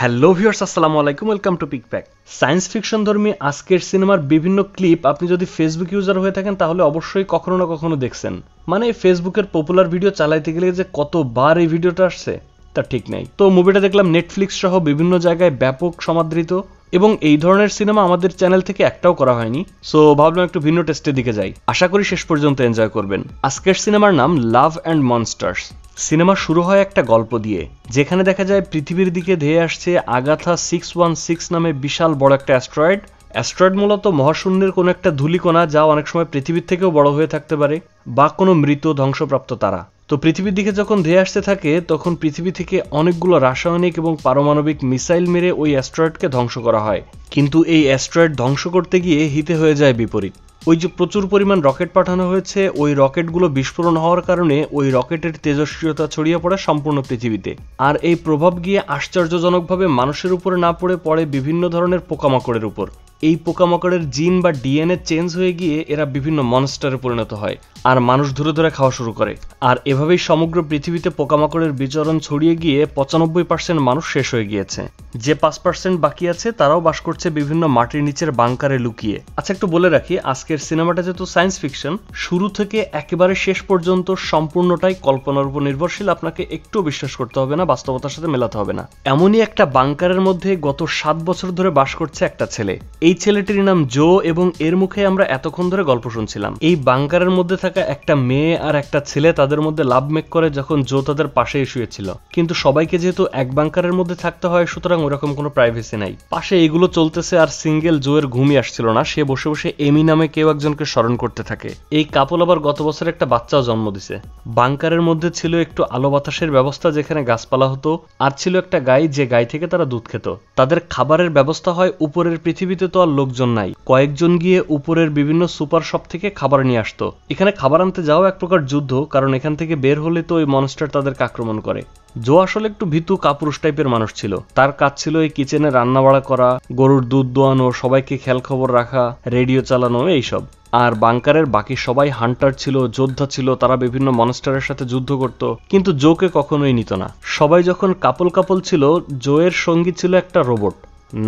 Hello viewers, আসসালামু আলাইকুম। Welcome to Pickpack. Science fiction ধর্মী আজকের সিনেমার বিভিন্ন ক্লিপ আপনি যদি ফেসবুক ইউজার হয়ে থাকেন তাহলে অবশ্যই কখনো না কখনো দেখছেন। মানে ফেসবুকের পপুলার ভিডিও চালাইতে গেলে যে কতবার এই ভিডিওটা আসছে তা ঠিক নাই। তো মুভিটা দেখলাম নেটফ্লিক্স সহ বিভিন্ন জায়গায় ব্যাপক সমাদৃত, এবং এই ধরনের সিনেমা আমাদের চ্যানেল থেকে একটাও করা হয়নি। সো ভাবলাম একটু ভিন্ন টেস্টের দিকে যাই। আশা করি শেষ পর্যন্ত এনজয় করবেন। আজকের সিনেমার নাম লাভ অ্যান্ড মনস্টার্স। সিনেমা শুরু হয় একটা গল্প দিয়ে, যেখানে দেখা যায় পৃথিবীর দিকে ধেয়ে আসছে আগাথা 616 নামে বিশাল বড় একটা অ্যাস্ট্রয়েড। অ্যাস্ট্রয়েড মূলত মহাশূন্যের কোনো একটা ধূলিকণা, যা অনেক সময় পৃথিবীর থেকেও বড় হয়ে থাকতে পারে, বা কোনো মৃত ধ্বংসপ্রাপ্ত তারা। তো পৃথিবীর দিকে যখন ধেয়ে আসতে থাকে তখন পৃথিবী থেকে অনেকগুলো রাসায়নিক এবং পারমাণবিক মিসাইল মেরে ওই অ্যাস্ট্রয়েডকে ধ্বংস করা হয়। কিন্তু এই অ্যাস্ট্রয়েড ধ্বংস করতে গিয়ে হিতে হয়ে যায় বিপরীত। ওই যে প্রচুর পরিমাণ রকেট পাঠানো হয়েছে, ওই রকেটগুলো বিস্ফোরণ হওয়ার কারণে ওই রকেটের তেজস্ক্রিয়তা ছড়িয়ে পড়ে সম্পূর্ণ পৃথিবীতে। আর এই প্রভাব গিয়ে আশ্চর্যজনকভাবে মানুষের উপরে না পড়ে বিভিন্ন ধরনের পোকামাকড়ের উপর। এই পোকামাকড়ের জিন বা ডিএনএ চেঞ্জ হয়ে গিয়ে এরা বিভিন্ন মনস্টারে পরিণত হয় আর মানুষ ধরে ধরে খাওয়া শুরু করে। আর এভাবেই সমগ্র পৃথিবীতে পোকামাকড়ের বিচরণ ছড়িয়ে গিয়ে 95% মানুষ শেষ হয়ে গিয়েছে। যে 5% বাকি আছে তারাও বাস করছে বিভিন্ন মাটির নিচের বাংকারে লুকিয়ে। আচ্ছা, একটু বলে রাখি, আজকের সিনেমাটা যেহেতু সায়েন্স ফিকশন, শুরু থেকে একেবারে শেষ পর্যন্ত সম্পূর্ণটাই কল্পনার উপর নির্ভরশীল। আপনাকে একটু বিশ্বাস করতে হবে না, বাস্তবতার সাথে মেলাতে হবে না। এমনই একটা বাংকারের মধ্যে গত 7 বছর ধরে বাস করছে একটা ছেলে। এই ছেলেটির নাম জো, এবং এর মুখে আমরা এতক্ষণ ধরে গল্প শুনছিলাম। এই বাংকারের মধ্যে থাকা একটা মেয়ে আর একটা ছেলে তাদের মধ্যে লাভ মেক করে যখন জো তাদের পাশেই শুয়েছিল। কিন্তু সবাইকে যেহেতু এক বাংকারের মধ্যে থাকতে হয়, সুতরাং ওরকম কোনো প্রাইভেসি নাই। পাশে এগুলো চলতেছে আর সিঙ্গেল জোয়ের ঘুমই আসছিল না। সে বসে বসে এমি নামে কেউ একজনকে স্মরণ করতে থাকে। এই কাপল আবার গত বছর একটা বাচ্চাও জন্ম দিছে। বাংকারের মধ্যে ছিল একটু আলো বাতাসের ব্যবস্থা, যেখানে গাছপালা হতো, আর ছিল একটা গাই, যে গাই থেকে তারা দুধ খেত। তাদের খাবারের ব্যবস্থা হয় উপরের পৃথিবীতে তো আর লোকজন নাই, কয়েকজন গিয়ে উপরের বিভিন্ন সুপার শপ থেকে খাবার নিয়ে আসতো। এখানে খাবার আনতে যাও এক প্রকার যুদ্ধ, কারণ এখান থেকে বের হলে তো ওই মনস্টার তাদেরকে আক্রমণ করে। জো আসলে একটু ভীতু কাপুরুষ টাইপের মানুষ ছিল। তার কাজ ছিল এই কিচেনে রান্না বাড়া করা, গরুর দুধ দোয়ানো, সবাইকে খেয়াল খবর রাখা, রেডিও চালানো, এইসব। আর বাংকারের বাকি সবাই হান্টার ছিল, যোদ্ধা ছিল, তারা বিভিন্ন মনস্টারের সাথে যুদ্ধ করত, কিন্তু জোকে কখনোই নিত না। সবাই যখন কাপল ছিল, জোয়ের সঙ্গী ছিল একটা রোবট,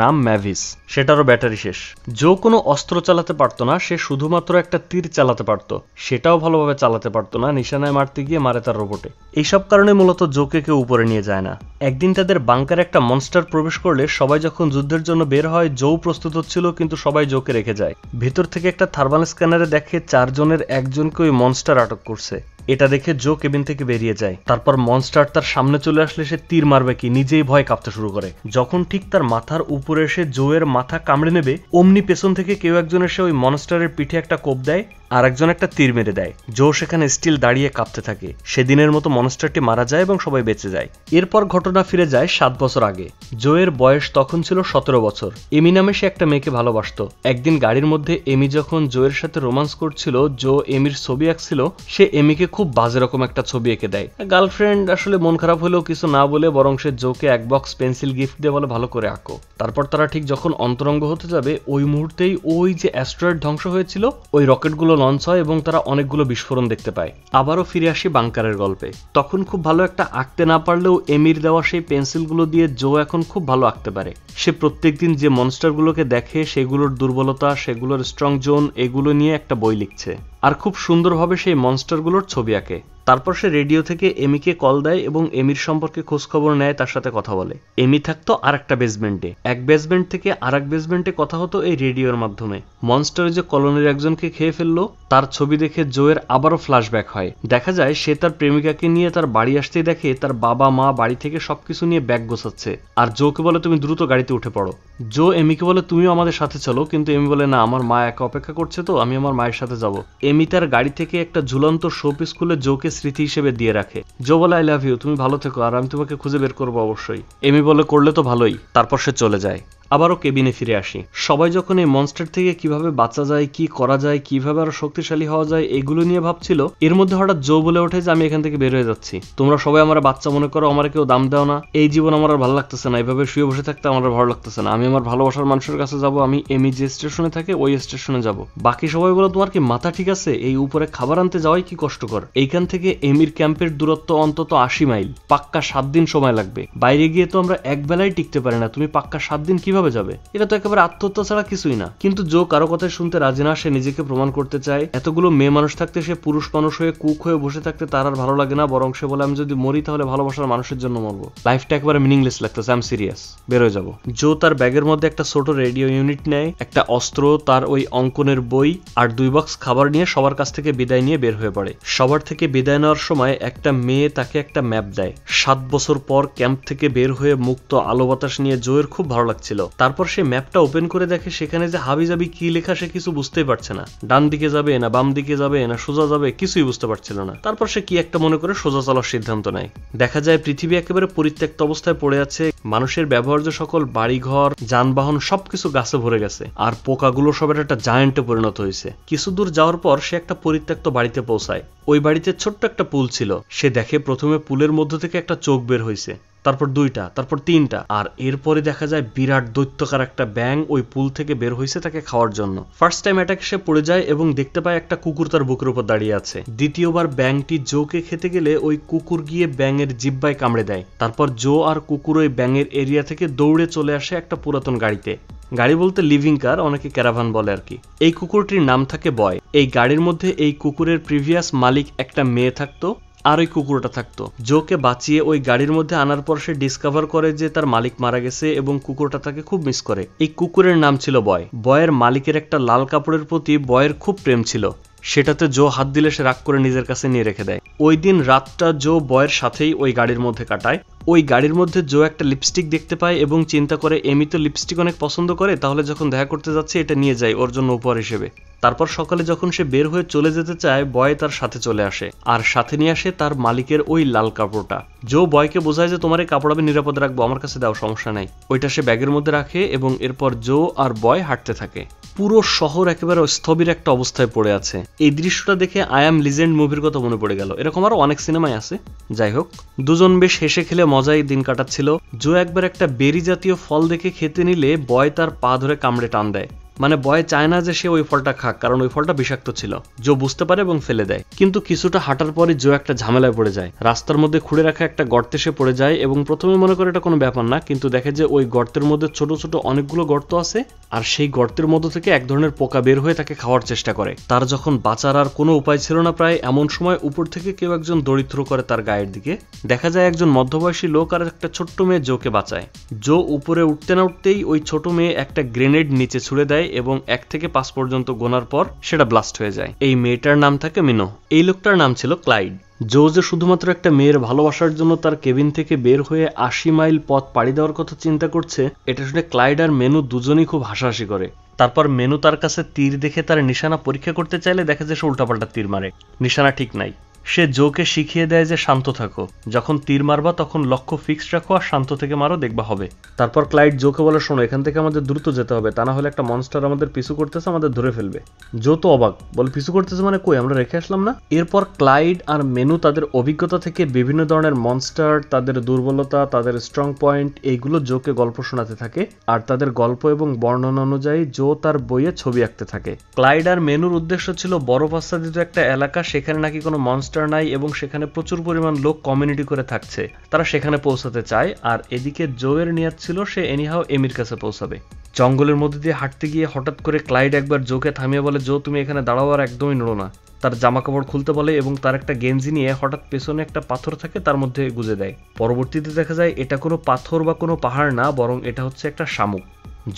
নাম ম্যাভিস। সেটারও ব্যাটারি শেষ। জো কোনো অস্ত্র চালাতে পারতো না, সে শুধুমাত্র একটা তীর চালাতে পারতো, সেটাও ভালোভাবে চালাতে পারতো না, নিশানায় মারতে গিয়ে মারে তার রোবটে। এইসব কারণে মূলত জোকে কেউ উপরে নিয়ে যায় না। একদিন তাদের বাংকারে একটা মনস্টার প্রবেশ করলে সবাই যখন যুদ্ধের জন্য বের হয়, জো প্রস্তুত হচ্ছিল, কিন্তু সবাই জোকে রেখে যায়। ভেতর থেকে একটা থার্মাল স্ক্যানারে দেখে 4 জনের একজনকে ওই মনস্টার আটক করছে। এটা দেখে জো কেবিন থেকে বেরিয়ে যায়। তারপর মনস্টার তার সামনে চলে আসলে সে তীর মারবে কি, নিজেই ভয় কাঁপতে শুরু করে। যখন ঠিক তার মাথার উপরে এসে জোয়ের মাথা কামড়ে নেবে, অমনি পেছন থেকে কেউ একজন এসে ওই মনস্টারের পিঠে একটা কোপ দেয়, আর একজন একটা তীর মেরে দেয়। জো সেখানে স্টিল দাঁড়িয়ে কাঁপতে থাকে। সেদিনের মতো মনস্টারটি মারা যায় এবং সবাই বেঁচে যায়। এরপর ঘটনা ফিরে যায় 7 বছর আগে। জোয়ের বয়স তখন ছিল 17 বছর। এমি নামে সে একটা মেয়েকে ভালোবাসতো। একদিন গাড়ির মধ্যে এমি যখন জোয়ের সাথে রোমান্স করছিল, জো এমির ছবি আঁকছিল, সে এমিকে খুব বাজে রকম একটা ছবি এঁকে দেয়। গার্লফ্রেন্ড আসলে মন খারাপ হলেও কিছু না বলে বরং সে জোকে এক বক্স পেন্সিল গিফট দিয়ে বলে ভালো করে আঁকো। তারপর তারা ঠিক যখন অন্তরঙ্গ হতে যাবে, ওই মুহূর্তেই ওই যে অ্যাস্ট্রয়েড ধ্বংস হয়েছিল, ওই রকেটগুলো লঞ্চ হয় এবং তারা অনেকগুলো বিস্ফোরণ দেখতে পায়। আবারও ফিরে আসি বাংকারের গল্পে। তখন খুব ভালো একটা আঁকতে না পারলেও এমির দেওয়া সেই পেন্সিলগুলো দিয়ে জো এখন খুব ভালো আঁকতে পারে। সে প্রত্যেকদিন যে মনস্টারগুলোকে দেখে, সেগুলোর দুর্বলতা, সেগুলোর স্ট্রং জোন, এগুলো নিয়ে একটা বই লিখছে, আর খুব সুন্দরভাবে সেই মনস্টারগুলোর ছবি আঁকে। তারপর সে রেডিও থেকে এমিকে কল দেয় এবং এমির সম্পর্কে খোঁজ খবর নেয়, তার সাথে কথা বলে। এমি থাকতো আর একটা বেসমেন্টে। এক বেসমেন্ট থেকে আর এক বেসমেন্টে কথা হতো এই রেডিওর মাধ্যমে। মনস্টার যে কলোনির একজনকে খেয়ে ফেললো, তার ছবি দেখে জোয়ের আবারও ফ্ল্যাশব্যাক হয়। দেখা যায় সে তার প্রেমিকাকে নিয়ে তার বাড়ি আসতেই দেখে তার বাবা মা বাড়ি থেকে সবকিছু নিয়ে ব্যাগ গোছাচ্ছে, আর জোকে বলে তুমি দ্রুত গাড়িতে উঠে পড়ো। জো এমিকে বলে তুমিও আমাদের সাথে চলো, কিন্তু এমি বলে না, আমার মা একা অপেক্ষা করছে, তো আমি আমার মায়ের সাথে যাব। এমি তার গাড়ি থেকে একটা ঝুলন্ত শোপিস খুলে জোকে স্মৃতি হিসেবে দিয়ে রাখে। জো বলে আই লাভ ইউ, তুমি ভালো থেকো, আর আমি তোমাকে খুঁজে বের করবো অবশ্যই। এমি বলে করলে তো ভালোই। তারপর সে চলে যায়। আবারও কেবিনে ফিরে আসি। সবাই যখন এই মনস্টার থেকে কিভাবে বাঁচা যায়, কি করা যায়, কিভাবে আরো শক্তিশালী হওয়া যায় এগুলো নিয়ে ভাবছিল, এর মধ্যে হঠাৎ জো বলে ওঠে যে আমি এখান থেকে বের হয়ে যাচ্ছি, তোমরা সবাই আমার বাচ্চা মনে করো, আমার কেউ দাম দাও না, এই জীবন আমার আর ভালো লাগতেছে না, এইভাবে শুয়ে বসে থাকতে আমার ভালো লাগতেছে না, আমি আমার ভালোবাসার মানুষের কাছে যাব, আমি এমি যে স্টেশনে থাকে ওই স্টেশনে যাব। বাকি সবাই বলো তোমার কি মাথা ঠিক আছে, এই উপরে খাবার আনতে যাওয়াই কি কষ্টকর, এইখান থেকে এমির ক্যাম্পের দূরত্ব অন্তত 80 মাইল, পাক্কা 7 দিন সময় লাগবে, বাইরে গিয়ে তো আমরা এক বেলায় টিকতে পারি না, তুমি পাক্কা 7 দিন কিভাবে যাবে, এটা তো একেবারে আত্মহত্যা ছাড়া কিছুই না। কিন্তু জো কারো কথায় শুনতে রাজি না, সে নিজেকে প্রমাণ করতে চায়, এতগুলো মেয়ে মানুষ থাকতে সে পুরুষ মানুষ হয়ে কুক হয়ে বসে থাকতে তার আর ভালো লাগে না, বরং সে বলে আমি যদি মরি তাহলে ভালোবাসার মানুষের জন্য মরবো, লাইফটা একবারে মিনিংলেস লাগতেছে, আই এম সিরিয়াস, বের হয়ে যাবো। জো তার ব্যাগের মধ্যে একটা ছোট রেডিও ইউনিট নেয়, একটা অস্ত্র, তার ওই অঙ্কনের বই আর 2 বক্স খাবার নিয়ে সবার কাছ থেকে বিদায় নিয়ে বের হয়ে পড়ে। সবার থেকে বিদায় নেওয়ার সময় একটা মেয়ে তাকে একটা ম্যাপ দেয়। 7 বছর পর ক্যাম্প থেকে বের হয়ে মুক্ত আলো বাতাস নিয়ে জোয়ের খুব ভালো লাগছিল। তারপর সে ম্যাপটা ওপেন করে দেখে সেখানে যে হাবিজাবি কি লেখা সে কিছু বুঝতেই পারছে না, ডান দিকে যাবে না বাম দিকে যাবে না সোজা যাবে কিছুই বুঝতে পারছিল না। তারপর সে কি একটা মনে করে সোজা চলার সিদ্ধান্ত নেয়। দেখা যায় পৃথিবী একেবারে পরিত্যক্ত অবস্থায় পড়ে আছে, মানুষের ব্যবহার্য সকল বাড়িঘর যানবাহন সবকিছু গাছে ভরে গেছে, আর পোকাগুলো সব একটা জায়ান্টে পরিণত হয়েছে। কিছু দূর যাওয়ার পর সে একটা পরিত্যক্ত বাড়িতে পৌঁছায়। ওই বাড়িতে ছোট্ট একটা পুল ছিল। সে দেখে প্রথমে পুলের মধ্য থেকে একটা চোখ বের হয়েছে, তারপর 2টা, তারপর 3টা, আর এরপরে দেখা যায় বিরাট দৈত্যকার একটা ব্যাঙ ওই পুল থেকে বের হয়েছে তাকে খাওয়ার জন্য। ফার্স্ট টাইম অ্যাটাক সে পড়ে যায় এবং দেখতে পায় একটা কুকুর তার বুকের উপর দাঁড়িয়ে আছে। দ্বিতীয়বার ব্যাঙটি জোকে খেতে গেলে ওই কুকুর গিয়ে ব্যাঙের জিহ্বায় কামড়ে দেয়। তারপর জো আর কুকুর ওই ব্যাঙের এরিয়া থেকে দৌড়ে চলে আসে একটা পুরাতন গাড়িতে। গাড়ি বলতে লিভিং কার, অনেকে ক্যারাভান বলে আর কি। এই কুকুরটির নাম থাকে বয়। এই গাড়ির মধ্যে এই কুকুরের প্রিভিয়াস মালিক একটা মেয়ে থাকতো, আর ওই কুকুরটা থাকতো। জোকে বাঁচিয়ে ওই গাড়ির মধ্যে আনার পর সে ডিসকভার করে যে তার মালিক মারা গেছে এবং কুকুরটা তাকে খুব মিস করে। এই কুকুরের নাম ছিল বয়। বয়ের মালিকের একটা লাল কাপড়ের প্রতি বয়ের খুব প্রেম ছিল, সেটাতে জো হাত দিলে সে রাগ করে নিজের কাছে নিয়ে রেখে দেয়। ওই দিন রাতটা জো বয়ের সাথেই ওই গাড়ির মধ্যে কাটায়। ওই গাড়ির মধ্যে জো একটা লিপস্টিক দেখতে পায় এবং চিন্তা করে এমি তো লিপস্টিক অনেক পছন্দ করে, তাহলে যখন দেখা করতে যাচ্ছে এটা নিয়ে যায় ওর জন্য উপহার হিসেবে। তারপর সকালে যখন সে বের হয়ে চলে যেতে চায়, বয় তার সাথে চলে আসে আর সাথে নিয়ে আসে তার মালিকের ওই লাল কাপড়টা। জো বয়কে বোঝায় যে তোমার এই কাপড় আমি নিরাপদে রাখবো, আমার কাছে দাও, সমস্যা নাই। ওইটা সে ব্যাগের মধ্যে রাখে এবং এরপর জো আর বয় হাঁটতে থাকে। পুরো শহর একেবারে স্থবির একটা অবস্থায় পড়ে আছে। এই দৃশ্যটা দেখে আই অ্যাম লিজেন্ড মুভির কথা মনে পড়ে গেল। এরকম আরো অনেক সিনেমাই আছে। যাই হোক, দুজন বেশ হেসে খেলে মজায় দিন কাটাচ্ছিল। জো একবার একটা বেরি জাতীয় ফল দেখে খেতে নিলে বয় তার পা ধরে কামড়ে টান দেয়। মানে বয় চায় না যে সে ওই ফলটা খাক, কারণ ওই ফলটা বিষাক্ত ছিল। জো বুঝতে পারে এবং ফেলে দেয়। কিন্তু কিছুটা হাঁটার পরে জো একটা ঝামেলায় পড়ে যায়। রাস্তার মধ্যে খুঁড়ে রাখা একটা গর্তে সে পড়ে যায় এবং প্রথমে মনে করে এটা কোনো ব্যাপার না, কিন্তু দেখে যে ওই গর্তের মধ্যে ছোট ছোট অনেকগুলো গর্ত আছে, আর সেই গর্তের মধ্য থেকে এক ধরনের পোকা বের হয়ে তাকে খাওয়ার চেষ্টা করে। তার যখন বাঁচার আর কোনো উপায় ছিল না প্রায়, এমন সময় উপর থেকে কেউ একজন দড়িত্র করে তার গায়ের দিকে। দেখা যায় একজন মধ্যবয়সী লোক আর একটা ছোট্ট মেয়ে জোকে বাঁচায়। জো উপরে উঠতে না উঠতেই ওই ছোট মেয়ে একটা গ্রেনেড নিচে ছুড়ে দেয় এবং 1 থেকে 5 পর্যন্ত গোনার পর সেটা ব্লাস্ট হয়ে যায়। এই মেয়েটার নাম থাকে মিনো। এই লোকটার নাম ছিল ক্লাইড। জো যে শুধুমাত্র একটা মেয়ের ভালোবাসার জন্য তার কেবিন থেকে বের হয়ে 80 মাইল পথ পাড়ি দেওয়ার কথা চিন্তা করছে, এটা শুনে ক্লাইড আর মেনু দুজনেই খুব হাসাহাসি করে। তারপর মেনু তার কাছে তীর দেখে তার নিশানা পরীক্ষা করতে চাইলে দেখে যে সে উল্টাপাল্টা তীর মারে, নিশানা ঠিক নাই। সে জোকে শিখিয়ে দেয় যে শান্ত থাকো, যখন তীর মারবা তখন লক্ষ্য ফিক্সড রাখো আর শান্ত থেকে মারো, দেখবা হবে। তারপর ক্লাইড জোকে বলে শোনো, এখান থেকে আমাদের দ্রুত যেতে হবে, তা না হলে একটা মনস্টার আমাদের পিছু করতেছে, আমাদের ধরে ফেলবে। জো তো অবাক, বলে পিছু করতেছে মানে কই, আমরা রেখে আসলাম না। এরপর ক্লাইড আর মেনু তাদের অভিজ্ঞতা থেকে বিভিন্ন ধরনের মনস্টার, তাদের দুর্বলতা, তাদের স্ট্রং পয়েন্ট, এইগুলো জোকে গল্প শোনাতে থাকে। আর তাদের গল্প এবং বর্ণনা অনুযায়ী জো তার বইয়ে ছবি আঁকতে থাকে। ক্লাইড আর মেনুর উদ্দেশ্য ছিল বরফ আচ্ছাদিত একটা এলাকা, সেখানে নাকি কোনো মনস্টার নাই এবং সেখানে প্রচুর পরিমাণ লোক কমিউনিটি করে থাকছে, তারা সেখানে পৌঁছাতে চায়। আর এদিকে জোয়ের নিয়ত ছিল সে এনিহাও এমির কাছে পৌঁছাবে। জঙ্গলের মধ্যে দিয়ে হাঁটতে গিয়ে হঠাৎ করে ক্লাইড একবার জোকে থামিয়ে বলে, জো তুমি এখানে দাঁড়াও আর একদমই নড়ো না। তার জামা কাপড় খুলতে বলে এবং তার একটা গেঞ্জি নিয়ে হঠাৎ পেছনে একটা পাথর থাকে তার মধ্যে গুজে দেয়। পরবর্তীতে দেখা যায় এটা কোনো পাথর বা কোনো পাহাড় না, বরং এটা হচ্ছে একটা শামুক।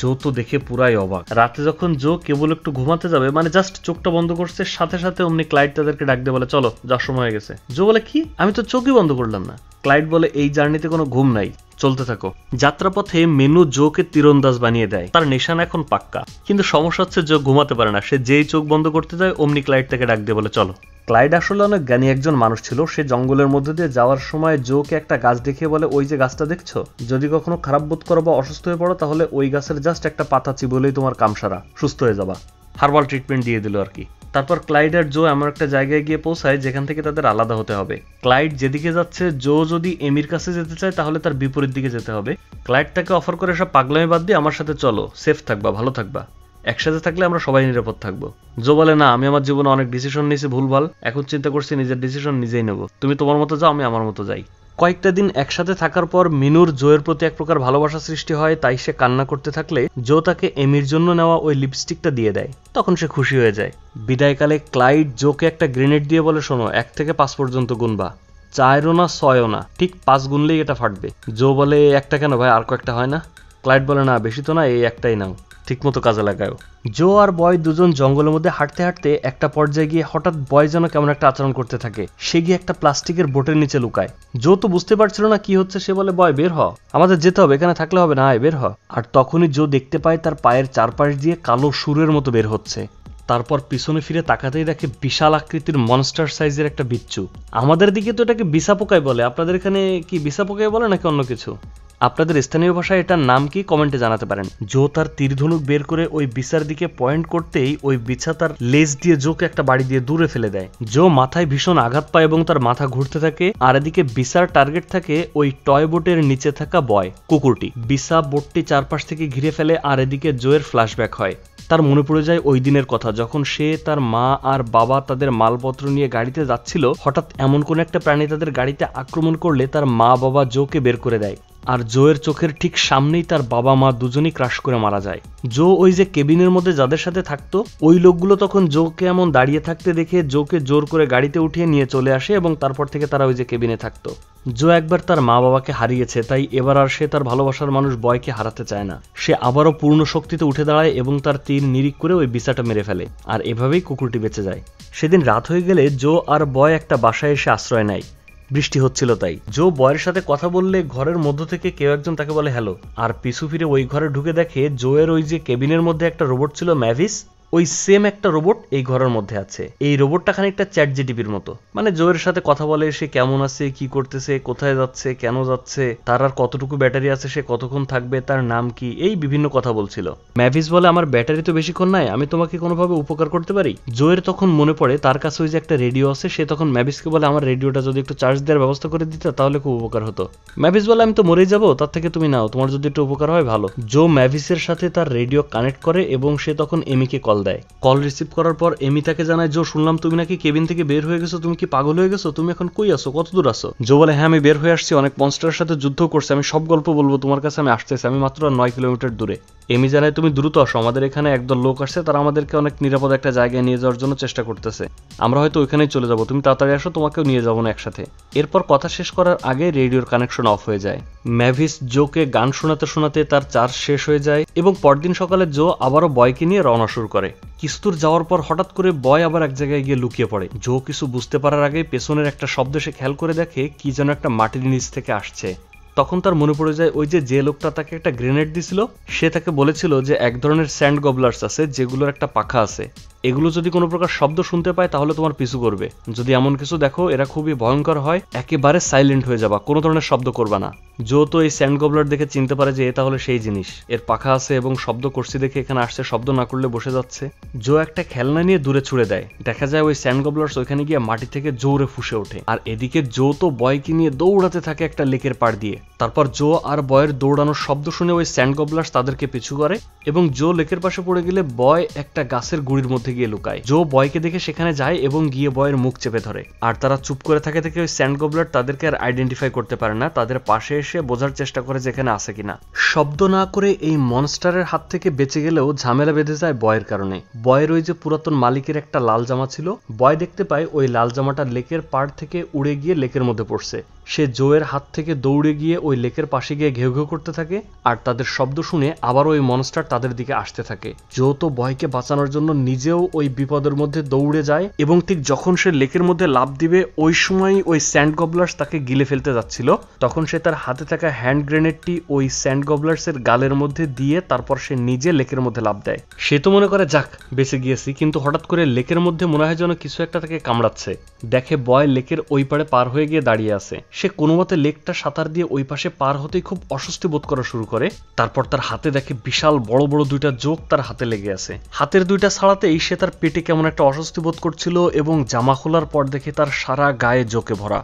জো তো দেখে পুরাই অবাক। রাতে যখন জো কেবল একটু ঘুমাতে যাবে, মানে জাস্ট চোখটা বন্ধ করছে, সাথে সাথে অমনি ক্লাইড তাদেরকে ডাক দিয়ে বলে চলো, যাওয়ার সময় হয়ে গেছে। জো বলে কি, আমি তো চোখই বন্ধ করলাম না। ক্লাইড বলে এই জার্নিতে কোনো ঘুম নাই, চলতে থাকো। যাত্রাপথে মেনু জোকে তীরন্দাজ বানিয়ে দেয়, তার নিশানা এখন পাক্কা। কিন্তু সমস্যা হচ্ছে জো ঘুমাতে পারে না, সে যেই চোখ বন্ধ করতে যায় অমনি ক্লাইড তাকে ডাক দিয়ে বলে চলো। ক্লাইড আসলে অনেক জ্ঞানী একজন মানুষ ছিল। সে জঙ্গলের মধ্যে দিয়ে যাওয়ার সময় জোকে একটা গাছ দেখিয়ে বলে ওই যে গাছটা দেখছো, যদি কখনো খারাপ বোধ করো বা অসুস্থ হয়ে পড়ো তাহলে ওই গাছের জাস্ট একটা পাতা চিবোলেই তোমার কাম সারা, সুস্থ হয়ে যাবা। হার্বাল ট্রিটমেন্ট দিয়ে দিল আর কি। তারপর ক্লাইড আর জো এমন একটা জায়গায় গিয়ে পৌঁছায় যেখান থেকে তাদের আলাদা হতে হবে। ক্লাইড যেদিকে যাচ্ছে, জো যদি এমির কাছে যেতে চায় তাহলে তার বিপরীত দিকে যেতে হবে। ক্লাইড তাকে অফার করে সব পাগলামি বাদ দিয়ে আমার সাথে চলো, সেফ থাকবা, ভালো থাকবা, একসাথে থাকলে আমরা সবাই নিরাপদ থাকবো। জো বলে না, আমি আমার জীবনে অনেক ডিসিশন নিয়েছি ভুলভাল, এখন চিন্তা করছি নিজের ডিসিশন নিজেই নেব, তুমি তোমার মতো যাও, আমি আমার মতো যাই। কয়েকটা দিন একসাথে থাকার পর মিনুর জোয়ের প্রতি এক প্রকার ভালোবাসা সৃষ্টি হয়, তাই সে কান্না করতে থাকলে জো তাকে এমির জন্য নেওয়া ওই লিপস্টিকটা দিয়ে দেয়, তখন সে খুশি হয়ে যায়। বিদায়কালে ক্লাইড জোকে একটা গ্রেনেড দিয়ে বলে শোনো, 1 থেকে 5 পর্যন্ত গুনবা, 4ও না 6ও না, ঠিক 5 গুনলেই এটা ফাটবে। জো বলে একটা কেন ভাই, আর কয়েকটা হয় না? ক্লাইড বলে না, বেশি তো না, এই একটাই নাও, ঠিক মতো কাজে লাগাও। জো আর বয় দুজন জঙ্গলের মধ্যে হাঁটতে হাঁটতে একটা পর্যায়ে গিয়ে হঠাৎ বয় যেন কেমন একটা আচরণ করতে থাকে। সে গিয়ে একটা প্লাস্টিকের বোটের নিচে লুকায়। জো তো বুঝতে পারছিল না কি হচ্ছে, সে বলে বয় বের হ, আমাদের যেতে হবে, এখানে থাকলে হবে না, আয় বের হ। আর তখনই জো দেখতে পায় তার পায়ের চারপাশ দিয়ে কালো সুরের মতো বের হচ্ছে। তারপর পিছনে ফিরে তাকাতেই দেখে বিশাল আকৃতির মনস্টার সাইজের একটা বিচ্ছু। আমাদের দিকে তো এটাকে বিছা পোকাই বলে, আপনাদের এখানে কি বিছা পোকাই বলে নাকি অন্য কিছু? আপনাদের স্থানীয় ভাষায় এটার নাম কি কমেন্টে জানাতে পারেন। জো তার তীরধনুক বের করে ওই বিছার দিকে পয়েন্ট করতেই ওই বিছা তার লেজ দিয়ে জোকে একটা বাড়ি দিয়ে দূরে ফেলে দেয়। জো মাথায় ভীষণ আঘাত পায় এবং তার মাথা ঘুরতে থাকে। আর এদিকে বিছার টার্গেট থাকে ওই টয় বোটের নিচে থাকা বয়, কুকুরটি। বিছা বোটটি চারপাশ থেকে ঘিরে ফেলে আর এদিকে জোয়ের ফ্ল্যাশব্যাক হয়। তার মনে পড়ে যায় ওই দিনের কথা, যখন সে, তার মা আর বাবা তাদের মালপত্র নিয়ে গাড়িতে যাচ্ছিল। হঠাৎ এমন কোন একটা প্রাণী তাদের গাড়িতে আক্রমণ করলে তার মা বাবা জোকে বের করে দেয়। আর জোয়ের চোখের ঠিক সামনেই তার বাবা মা দুজনেই ক্রাশ করে মারা যায়। জো ওই যে কেবিনের মধ্যে যাদের সাথে থাকতো, ওই লোকগুলো তখন জোকে এমন দাঁড়িয়ে থাকতে দেখে জোকে জোর করে গাড়িতে উঠিয়ে নিয়ে চলে আসে এবং তারপর থেকে তারা ওই যে কেবিনে থাকতো। জো একবার তার মা বাবাকে হারিয়েছে, তাই এবার আর সে তার ভালোবাসার মানুষ বয়কে হারাতে চায় না। সে আবারও পূর্ণ শক্তিতে উঠে দাঁড়ায় এবং তার তীর নিরিখ করে ওই বিছাটা মেরে ফেলে। আর এভাবেই কুকুরটি বেঁচে যায়। সেদিন রাত হয়ে গেলে জো আর বয় একটা বাসায় এসে আশ্রয় নেয়। বৃষ্টি হচ্ছিল তাই জো বয়ের সাথে কথা বললে ঘরের মধ্য থেকে কেউ একজন তাকে বলে হ্যালো। আর পিছু ফিরে ওই ঘরে ঢুকে দেখে জোয়ের ওই যে কেবিনের মধ্যে একটা রোবট ছিল ম্যাভিস, ওই সেম একটা রোবট এই ঘরের মধ্যে আছে। এই রোবটটা খানিকটা চ্যাট জিটিপির মতো, মানে জোয়ের সাথে কথা বলে, সে কেমন আছে, কি করতেছে, কোথায় যাচ্ছে, কেন যাচ্ছে, তার আর কতটুকু ব্যাটারি আছে, সে কতক্ষণ থাকবে, তার নাম কি, এই বিভিন্ন কথা বলছিল। ম্যাভিস বলে আমার ব্যাটারি তো বেশিক্ষণ নাই, আমি তোমাকে কোনোভাবে উপকার করতে পারি। জোয়ের তখন মনে পড়ে তার কাছে ওই যে একটা রেডিও আছে। সে তখন ম্যাভিসকে বলে আমার রেডিওটা যদি একটু চার্জ দেওয়ার ব্যবস্থা করে দিতে তাহলে খুব উপকার হতো। ম্যাভিস বলে আমি তো মরেই যাবো, তার থেকে তুমি নাও, তোমার যদি একটু উপকার হয় ভালো। জো ম্যাভিসের সাথে তার রেডিও কানেক্ট করে এবং সে তখন এমিকে কল দেয়। কল রিসিভ করার পর এমি তাকে জানায় জো শুনলাম তুমি নাকি কেবিন থেকে বের হয়ে গেছো, তুমি কি পাগল হয়ে গেছো, তুমি এখন কই আসো, কত দূর আসো? জো বলে হ্যাঁ আমি বের হয়ে আসছি, অনেক মনস্টারের সাথে যুদ্ধ করছে, আমি সব গল্প বলবো তোমার কাছে, আমি আসতেছি, আমি মাত্র 9 কিলোমিটার দূরে। এমি জানায় তুমি দ্রুত আসো, আমাদের এখানে একদল লোক আসছে, তারা আমাদেরকে অনেক নিরাপদ একটা জায়গায় নিয়ে যাওয়ার জন্য চেষ্টা করতেছে, আমরা হয়তো ওইখানেই চলে যাবো, তুমি তাড়াতাড়ি আসো, তোমাকেও নিয়ে যাবো না একসাথে। এরপর কথা শেষ করার আগে রেডিওর কানেকশন অফ হয়ে যায়। ম্যাভিস জোকে গান শোনাতে শোনাতে তার চার্জ শেষ হয়ে যায় এবং পরদিন সকালে জো আবারও বয়কে নিয়ে রওনা শুরু করে। কিছুদূর যাওয়ার পর হঠাৎ করে বয় আবার এক জায়গায় গিয়ে লুকিয়ে পড়ে। জো কিছু বুঝতে পারার আগে পেছনের একটা শব্দ সে খেয়াল করে দেখে কি যেন একটা মাটির নিচ থেকে আসছে। তখন তার মনে পড়ে যায় ওই যে লোকটা তাকে একটা গ্রেনেড দিছিল, সে তাকে বলেছিল যে এক ধরনের স্যান্ড গবলার্স আছে যেগুলোর একটা পাখা আছে, এগুলো যদি কোনো প্রকার শব্দ শুনতে পায় তাহলে তোমার পিছু করবে, যদি এমন কিছু দেখো এরা খুবই ভয়ঙ্কর হয়, একেবারে সাইলেন্ট হয়ে যাবা, কোনো ধরনের শব্দ করবা না। জো তো এই স্যান্ড গবলার দেখে চিনতে পারে যে এ তাহলে সেই জিনিস, এর পাখা আছে এবং শব্দ করছি দেখে এখানে আসছে, শব্দ না করলে বসে যাচ্ছে। জো একটা খেলনা নিয়ে দূরে ছুড়ে দেয়, দেখা যায় ওই স্যান্ড গবলার্স ওইখানে গিয়ে মাটি থেকে জোরে ফুসে ওঠে। আর এদিকে জো তো বয়কে নিয়ে দৌড়াতে থাকে একটা লেকের পাড় দিয়ে। তারপর জো আর বয়ের দৌড়ানোর শব্দ শুনে ওই স্যান্ড গবলার্স তাদেরকে পিছু করে এবং জো লেকের পাশে পড়ে গেলে বয় একটা গাছের গুড়ির মধ্যে গিয়ে লুকায়। জো বয়কে দেখে সেখানে যায় এবং গিয়ে বয়ের মুখ চেপে ধরে। আর তারা চুপ করে থাকে থেকে ওই স্যান্ড গবলার তাদেরকে আর আইডেন্টিফাই করতে পারে না, তাদের পাশে এসে এসে বোঝার চেষ্টা করে যে এখানে আছে কিনা। শব্দ না করে এই মনস্টারের হাত থেকে বেঁচে গেলেও ঝামেলা বেঁধে যায় বয়ের কারণে। বয়ের ওই যে পুরাতন মালিকের একটা লাল জামা ছিল, বয় দেখতে পায় ওই লাল জামাটা লেকের পাড় থেকে উড়ে গিয়ে লেকের মধ্যে পড়ছে। সে জোয়ের হাত থেকে দৌড়ে গিয়ে ওই লেকের পাশে গিয়ে ঘেউ ঘেউ করতে থাকে, আর তাদের শব্দ শুনে আবার ওই মনস্টার তাদের দিকে আসতে থাকে। জো তো বয়কে বাঁচানোর জন্য নিজেও ওই বিপদের মধ্যে দৌড়ে যায়, এবং ঠিক যখন সে লেকের মধ্যে লাফ দিবে ওই সময় ওই স্যান্ড গবলার্স তাকে গিলে ফেলতে যাচ্ছিল। তখন সে তার হাতে থাকা হ্যান্ড গ্রেনেডটি ওই স্যান্ড গবলার্সের গালের মধ্যে দিয়ে তারপর সে নিজে লেকের মধ্যে লাফ দেয়। সে তো মনে করে যাক বেঁচে গিয়েছি, কিন্তু হঠাৎ করে লেকের মধ্যে মনে হয় যেন কিছু একটা তাকে কামড়াচ্ছে। দেখে বয় লেকের ওই পারে পার হয়ে গিয়ে দাঁড়িয়ে আছে। সে কোনো মতে লেকটা সাঁতার দিয়ে ওই পাশে পার হতেই খুব অস্বস্তি বোধ করা শুরু করে। তারপর তার হাতে দেখে বিশাল বড় বড় দুইটা জোক তার হাতে লেগে আছে। হাতের দুইটা ছাড়াতেই সে তার পেটে কেমন একটা অস্বস্তি বোধ করছিল, এবং জামা খোলার পর দেখে তার সারা গায়ে জোকে ভরা।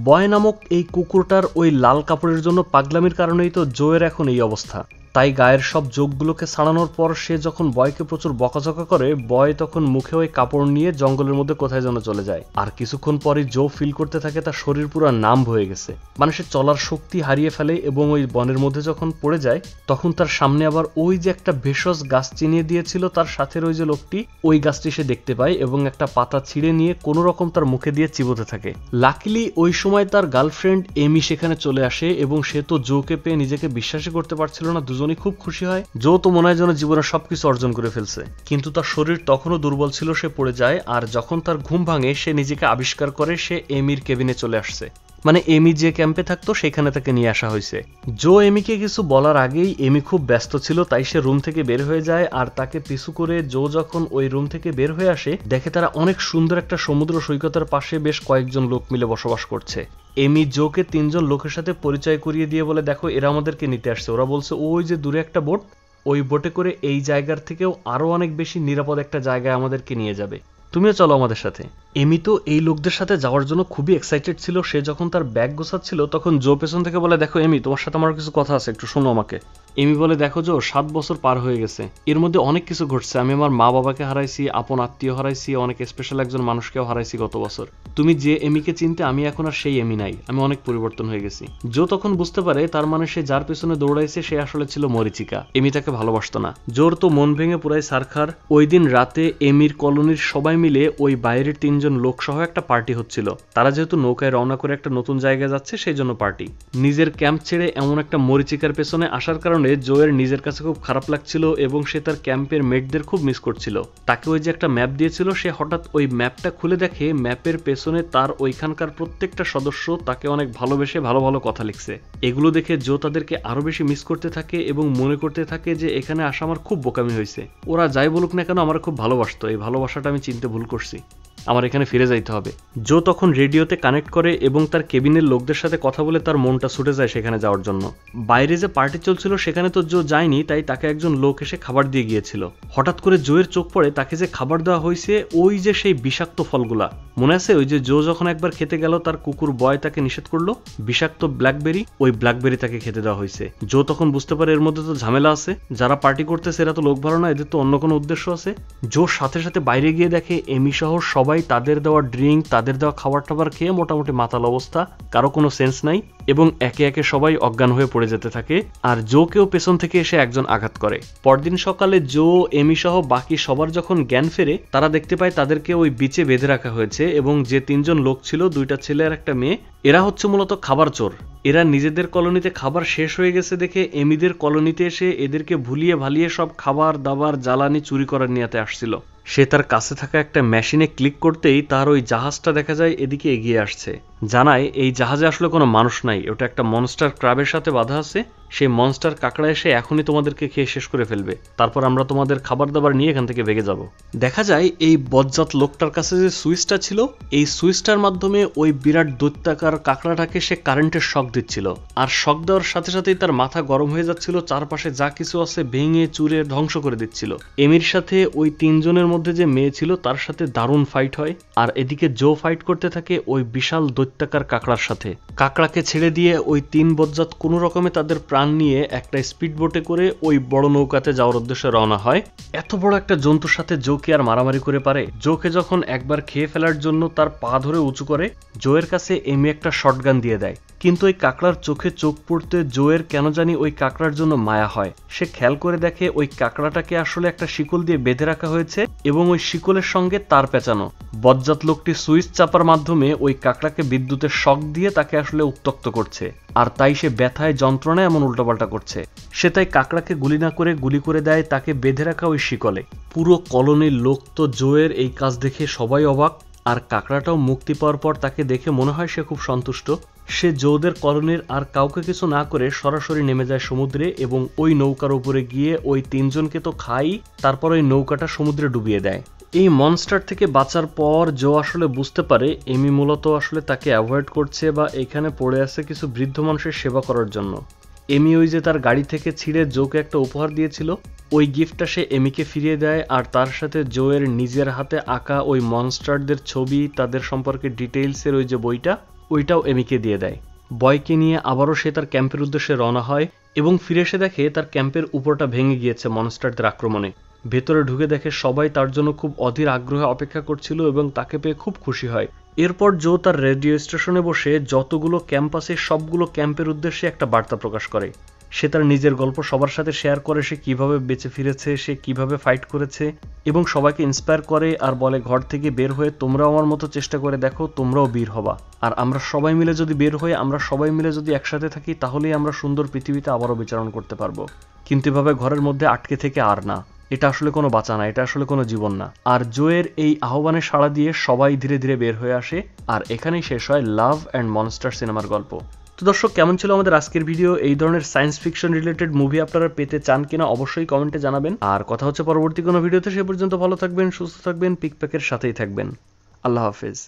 বয় নামক এই কুকুরটার ওই লাল কাপড়ের জন্য পাগলামির কারণেই তো জোয়ের এখন এই অবস্থা। তাই গায়ের সব জোকগুলোকে ছাড়ানোর পর সে যখন বয়কে প্রচুর বকাঝকা করে, বয় তখন মুখে ওই কাপড় নিয়ে জঙ্গলের মধ্যে কোথায় যেন চলে যায়। আর কিছুক্ষণ পরে জো ফিল করতে থাকে তার শরীর পুরো নাম্ব হয়ে গেছে, মানে সে চলার শক্তি হারিয়ে ফেলে। এবং ওই বনের মধ্যে যখন পড়ে যায় তখন তার সামনে আবার ওই যে একটা ভেষজ গাছ চিনিয়ে দিয়েছিল তার সাথের ওই যে লোকটি, ওই গাছটি সে দেখতে পায় এবং একটা পাতা ছিঁড়ে নিয়ে কোনো রকম তার মুখে দিয়ে চিবোতে থাকে। লাকিলি ওই সময় তার গার্লফ্রেন্ড এমি সেখানে চলে আসে, এবং সে তো জোকে পেয়ে নিজেকে বিশ্বাসই করতে পারছিল না। দুজনই খুব খুশি হয়। জো তো মনে হয় যেন জীবনে সবকিছু অর্জন করে ফেলছে, কিন্তু তার শরীর তখনও দুর্বল ছিল। সে পড়ে যায়, আর যখন তার ঘুম ভাঙে সে নিজেকে আবিষ্কার করে সে এমির কেবিনে চলে আসছে। মানে এমি যে ক্যাম্পে থাকতো সেখানে তাকে নিয়ে আসা হয়েছে। জো এমিকে কিছু বলার আগেই এমি খুব ব্যস্ত ছিল, তাই সে রুম থেকে বের হয়ে যায়। আর তাকে পিছু করে জো যখন ওই রুম থেকে বের হয়ে আসে দেখে তারা অনেক সুন্দর একটা সমুদ্র সৈকতের পাশে বেশ কয়েকজন লোক মিলে বসবাস করছে। এমি জোকে 3 জন লোকের সাথে পরিচয় করিয়ে দিয়ে বলে, দেখো এরা আমাদেরকে নিতে আসছে। ওরা বলছে ওই যে দূরে একটা বোট, ওই বোটে করে এই জায়গার থেকেও আরো অনেক বেশি নিরাপদ একটা জায়গায় আমাদেরকে নিয়ে যাবে, তুমিও চলো আমাদের সাথে। এমি তো এই লোকদের সাথে যাওয়ার জন্য খুবই এক্সাইটেড ছিল। সে যখন তার ব্যাগ গোছাচ্ছিল তখন জো পেছন থেকে বলে, দেখো এমি তোমার সাথে আমার কিছু কথা আছে, একটু শোনো আমাকে। এমি বলে, দেখো জো 7 বছর পার হয়ে গেছে, এর মধ্যে অনেক কিছু ঘটছে। আমি আমার মা বাবাকে হারাইছি, আপন আত্মীয় হারাইছি, অনেক স্পেশাল একজন মানুষকেও হারাইছি গত বছর। তুমি যে এমিকে চিনতে, আমি এখন আর সেই এমি নাই, আমি অনেক পরিবর্তন হয়ে গেছি। জো তখন বুঝতে পারে তার মানে সে যার পেছনে দৌড়াইছে সে আসলে ছিল মরিচিকা। এমি তাকে ভালোবাসতো না। জোর তো মন ভেঙে পুরাই সারখার। ওই দিন রাতে এমির কলোনির সবাই মিলে ওই বাইরের 3 জন লোক সহ একটা পার্টি হচ্ছিল। তারা যেহেতু নৌকায় রওনা করে একটা নতুন জায়গায় যাচ্ছে সেই জন্য পার্টি। নিজের ক্যাম্প ছেড়ে এমন একটা মরিচিকার পেছনে আসার কারণে জোয়ের নিজের কাছে খুব খারাপ লাগছিল, এবং সে তার ক্যাম্পের মেটদের খুব মিস করছিল। তাকে ওই যে একটা ম্যাপ দিয়েছিল, সে হঠাৎ ওই ম্যাপটা খুলে দেখে ম্যাপের পেছনে তার ওইখানকার প্রত্যেকটা সদস্য তাকে অনেক ভালোবেসে ভালো ভালো কথা লিখছে। এগুলো দেখে জো তাদেরকে আরো বেশি মিস করতে থাকে এবং মনে করতে থাকে যে এখানে আসা আমার খুব বোকামি হয়েছে। ওরা যাই বলুক না কেন আমার খুব ভালোবাসতো, এই ভালোবাসাটা আমি চিনতে ভুল করছি, আমার এখানে ফিরে যাইতে হবে। জো তখন রেডিওতে কানেক্ট করে এবং তার কেবিনের লোকদের সাথে কথা বলে তার মনটা ছুটে যায় সেখানে যাওয়ার জন্য। বাইরে যে পার্টি চলছিল সেখানে তো জো যায়নি, তাই তাকে একজন লোক এসে খাবার দিয়ে গিয়েছিল। হঠাৎ করে জোয়ের চোখ পড়ে তাকে যে খাবার দেওয়া হয়েছে ওই যে সেই বিষাক্ত ফলগুলা, মনে আছে ওই যে জো যখন একবার খেতে গেল তার কুকুর বয় তাকে নিষেধ করলো, বিষাক্ত ব্ল্যাকবেরি, ওই ব্ল্যাকবেরি তাকে খেতে দেওয়া হয়েছে। জো তখন বুঝতে পারে এর মধ্যে তো ঝামেলা আছে, যারা পার্টি করতেছে এরা তো লোক ভালো না, এদের তো অন্য কোনো উদ্দেশ্য আছে। জোর সাথে সাথে বাইরে গিয়ে দেখে এমি সহ সবাই তাদের দেওয়া ড্রিঙ্ক, তাদের দেওয়া খাবার টাবার খেয়ে মোটামুটি মাতাল অবস্থা, কারো কোনো সেন্স নাই, এবং একে একে সবাই অজ্ঞান হয়ে পড়ে যেতে থাকে। আর জোকেও পেছন থেকে এসে একজন আঘাত করে। পরদিন সকালে জো, এমি সহ বাকি সবার যখন জ্ঞান ফেরে তারা দেখতে পায় তাদেরকে ওই বিচে বেঁধে রাখা হয়েছে, এবং যে 3 জন লোক ছিল, 2টা ছেলে আর একটা মেয়ে, এরা হচ্ছে মূলত খাবার চোর। এরা নিজেদের কলোনিতে খাবার শেষ হয়ে গেছে দেখে এমিদের কলোনিতে এসে এদেরকে ভুলিয়ে ভালিয়ে সব খাবার দাবার জ্বালানি চুরি করার নিয়াতে আসছিল। সে তার কাছে থাকা একটা মেশিনে ক্লিক করতেই তার ওই জাহাজটা দেখা যায় এদিকে এগিয়ে আসছে। জানায় এই জাহাজে আসলে কোনো মানুষ নাই, ওটা একটা মনস্টার ক্রাবের সাথে বাঁধা আছে। সেই মনস্টার কাকড়া এসে এখনই তোমাদেরকে খেয়ে শেষ করে ফেলবে, তারপর আমরা তোমাদের খাবার দাবার নিয়ে এখান থেকে ভেগে যাব। দেখা যায় এই বজ্জাত লোকটার কাছে যে সুইচটা ছিল, এই সুইচটার মাধ্যমে ওই বিরাট দৈত্যাকার কাকড়াটাকে সে কারেন্টের শক দিচ্ছিল। আর শক দেওয়ার সাথে সাথেই তার মাথা গরম হয়ে যাচ্ছিল, চারপাশে যা কিছু আছে ভেঙে চুরে ধ্বংস করে দিচ্ছিল। এমির সাথে ওই 3 জনের মধ্যে যে মেয়ে ছিল তার সাথে দারুণ ফাইট হয়, আর এদিকে জো ফাইট করতে থাকে ওই বিশাল দৈত্যাকার কাকড়ার সাথে। কাকড়াকে ছেড়ে দিয়ে ওই 3 বজ্জাত কোনো রকমে তাদের প্রাণ নিয়ে একটা স্পিড বোটে করে ওই বড় নৌকাতে যাওয়ার উদ্দেশ্যে রওনা হয়। এত বড় একটা জন্তুর সাথে জো কি আর মারামারি করে পারে? জোকে যখন একবার খেয়ে ফেলার জন্য তার পা ধরে উঁচু করে, জোয়ের কাছে এমি একটা শটগান দিয়ে দেয়। কিন্তু ওই কাকড়ার চোখে চোখ পড়তে জোয়ের কেন জানি ওই কাকড়ার জন্য মায়া হয়। সে খেয়াল করে দেখে ওই কাকড়াটাকে আসলে একটা শিকল দিয়ে বেঁধে রাখা হয়েছে এবং ওই শিকলের সঙ্গে তার পেঁচানো। বজ্জাত লোকটি সুইচ চাপার মাধ্যমে ওই কাকড়াকে বিদ্যুতের শক দিয়ে তাকে আসলে উত্ত্যক্ত করছে, আর তাই সে ব্যথায় যন্ত্রণায় এমন উল্টোপাল্টা করছে। সে তাই কাকড়াকে গুলি না করে গুলি করে দেয় তাকে বেঁধে রাখা ওই শিকলে। পুরো কলোনির লোক তো জোয়ের এই কাজ দেখে সবাই অবাক, আর কাকড়াটাও মুক্তি পাওয়ার পর তাকে দেখে মনে হয় সে খুব সন্তুষ্ট। সে জোদের কলোনির আর কাউকে কিছু না করে সরাসরি নেমে যায় সমুদ্রে এবং ওই নৌকার উপরে গিয়ে ওই তিনজনকে তো খাই, তারপর ওই নৌকাটা সমুদ্রে ডুবিয়ে দেয়। এই মনস্টার থেকে বাঁচার পর জো আসলে বুঝতে পারে এমি মূলত আসলে তাকে অ্যাভয়েড করছে বা এখানে পড়ে আছে কিছু বৃদ্ধ মানুষের সেবা করার জন্য। এমি ওই যে তার গাড়ি থেকে ছিঁড়ে জোকে একটা উপহার দিয়েছিল, ওই গিফটটা সে এমিকে ফিরিয়ে দেয়, আর তার সাথে জোয়ের নিজের হাতে আঁকা ওই মনস্টারদের ছবি, তাদের সম্পর্কে ডিটেইলসের ওই যে বইটা, ওইটাও এমিকে দিয়ে দেয়। বয়কে নিয়ে আবারও সে তার ক্যাম্পের উদ্দেশ্যে রওনা হয় এবং ফিরে এসে দেখে তার ক্যাম্পের উপরটা ভেঙে গিয়েছে মনস্টারদের আক্রমণে। ভেতরে ঢুকে দেখে সবাই তার জন্য খুব অধীর আগ্রহে অপেক্ষা করছিল এবং তাকে পেয়ে খুব খুশি হয়। এরপর জো তার রেডিও স্টেশনে বসে যতগুলো ক্যাম্প আছে সবগুলো ক্যাম্পের উদ্দেশ্যে একটা বার্তা প্রকাশ করে। সে তার নিজের গল্প সবার সাথে শেয়ার করে, সে কিভাবে বেঁচে ফিরেছে, সে কিভাবে ফাইট করেছে এবং সবাইকে ইন্সপায়ার করে আর বলে ঘর থেকে বের হয়ে তোমরাও আমার মতো চেষ্টা করে দেখো, তোমরাও বীর হবা। আর আমরা সবাই মিলে যদি বের হয়ে আমরা সবাই মিলে যদি একসাথে থাকি তাহলেই আমরা সুন্দর পৃথিবীতে আবারও বিচরণ করতে পারবো। কিন্তু এভাবে ঘরের মধ্যে আটকে থেকে আর না, এটা আসলে কোনো বাঁচা না, এটা আসলে কোনো জীবন না। আর জোয়ের এই আহ্বানে সাড়া দিয়ে সবাই ধীরে ধীরে বের হয়ে আসে, আর এখানেই শেষ হয় লাভ অ্যান্ড মনস্টার সিনেমার গল্প। তো দর্শক, কেমন ছিল আমাদের আজকের ভিডিও? এই ধরনের সায়েন্স ফিকশন রিলেটেড মুভি আপনারা পেতে চান কিনা অবশ্যই কমেন্টে জানাবেন। আর কথা হচ্ছে পরবর্তী কোনো ভিডিওতে। সে পর্যন্ত ভালো থাকবেন, সুস্থ থাকবেন, পিকপ্যাকের সাথেই থাকবেন। আল্লাহ হাফেজ।